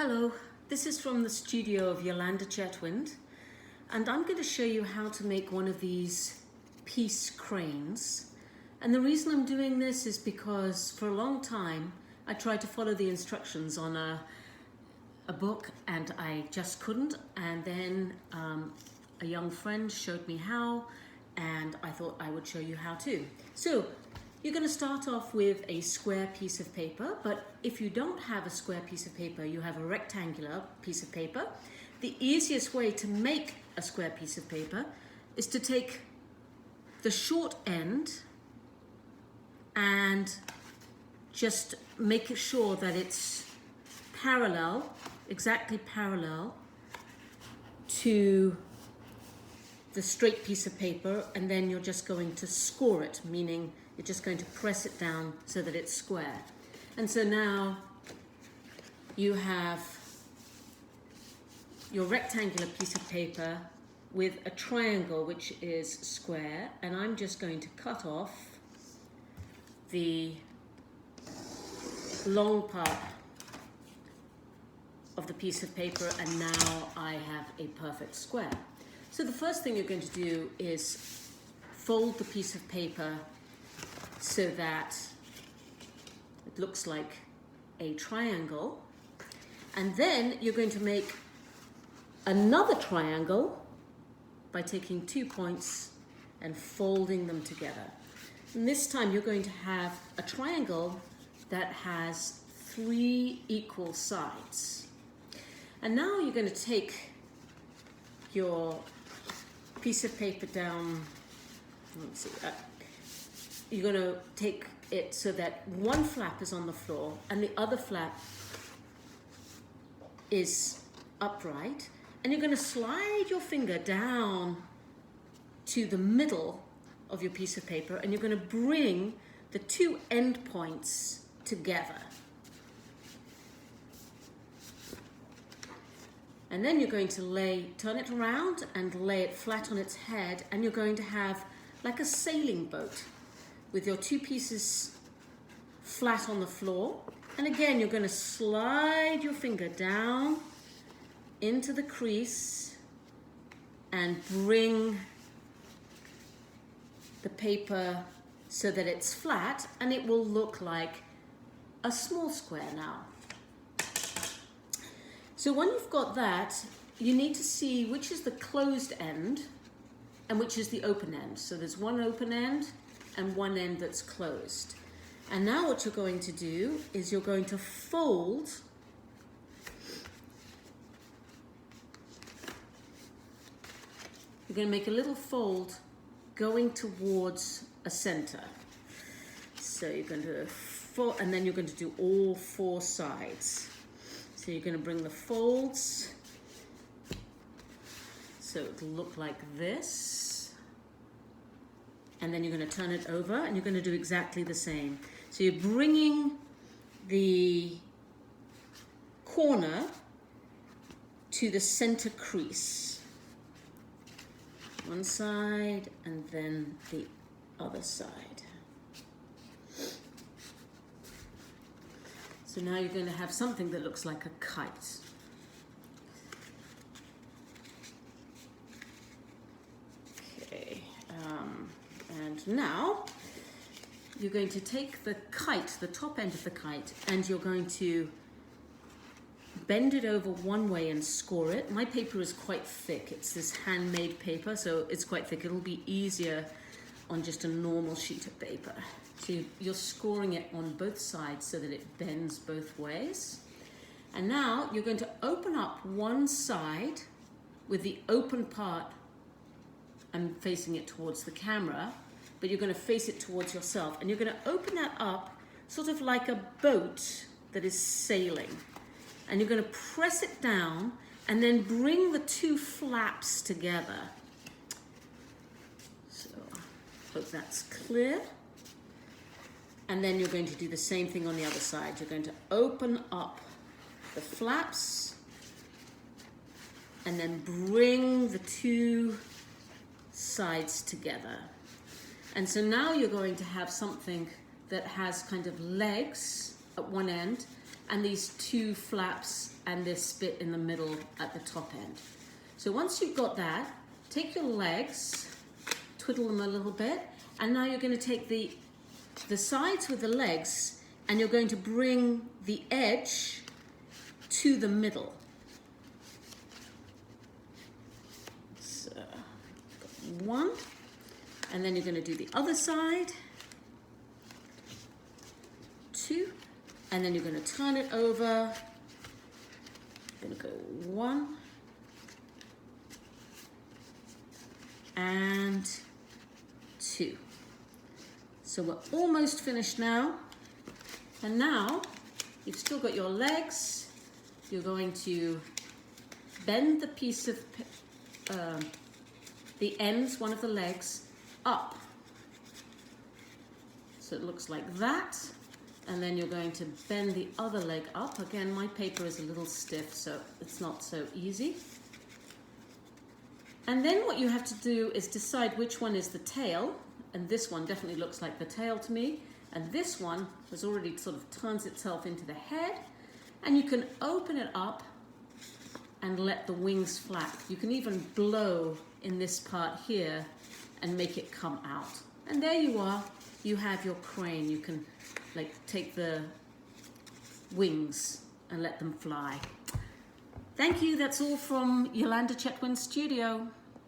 Hello, this is from the studio of Yolanda Chetwynd, and I'm going to show you how to make one of these peace cranes. And the reason I'm doing this is because for a long time I tried to follow the instructions on a book and I just couldn't, and then a young friend showed me how, and I thought I would show you how too. So you're going to start off with a square piece of paper, but if you don't have a square piece of paper, you have a rectangular piece of paper. The easiest way to make a square piece of paper is to take the short end and just make sure that it's parallel, exactly parallel to the straight piece of paper, and then you're just going to score it, meaning you're just going to press it down so that it's square. And so now you have your rectangular piece of paper with a triangle which is square, and I'm just going to cut off the long part of the piece of paper, and now I have a perfect square. So the first thing you're going to do is fold the piece of paper so that it looks like a triangle, and then you're going to make another triangle by taking 2 points and folding them together. And this time you're going to have a triangle that has 3 equal sides. And now you're going to take your piece of paper down, let's see, you're going to take it so that one flap is on the floor and the other flap is upright, and you're going to slide your finger down to the middle of your piece of paper, and you're going to bring the 2 end points together. And then you're going to turn it around and lay it flat on its head, and you're going to have like a sailing boat with your 2 pieces flat on the floor. And again, you're going to slide your finger down into the crease and bring the paper so that it's flat, and it will look like a small square now. So when you've got that, you need to see which is the closed end and which is the open end. So there's one open end and one end that's closed. And now what you're going to do is you're going to fold you're going to make a little fold going towards a center. So you're going to fold, and then you're going to do all 4 sides. So you're going to bring the folds so it'll look like this, and then you're going to turn it over and you're going to do exactly the same. So you're bringing the corner to the center crease, one side and then the other side. So now you're going to have something that looks like a kite. Okay, and now you're going to take the kite, the top end of the kite, and you're going to bend it over one way and score it. My paper is quite thick. It's this handmade paper, so it's quite thick. It'll be easier on just a normal sheet of paper. So you're scoring it on both sides so that it bends both ways. And now you're going to open up one side with the open part. I'm facing it towards the camera, but you're going to face it towards yourself. And you're going to open that up sort of like a boat that is sailing. And you're going to press it down and then bring the 2 flaps together. So I hope that's clear. And then you're going to do the same thing on the other side. You're going to open up the flaps and then bring the 2 sides together. And so now you're going to have something that has kind of legs at one end and these two flaps and this bit in the middle at the top end. So once you've got that, take your legs, twiddle them a little bit, and now you're going to take the sides with the legs and you're going to bring the edge to the middle. So, one, and then you're going to do the other side, two, and then you're going to turn it over. You're going to go one, and two. So we're almost finished now. And now you've still got your legs. You're going to bend the piece of the ends, one of the legs, up. So it looks like that. And then you're going to bend the other leg up. Again, my paper is a little stiff, so it's not so easy. And then what you have to do is decide which one is the tail. And this one definitely looks like the tail to me. And this one has already sort of turns itself into the head. And you can open it up and let the wings flap. You can even blow in this part here and make it come out. And there you are. You have your crane. You can like take the wings and let them fly. Thank you. That's all from Yolanda Chetwynd's studio.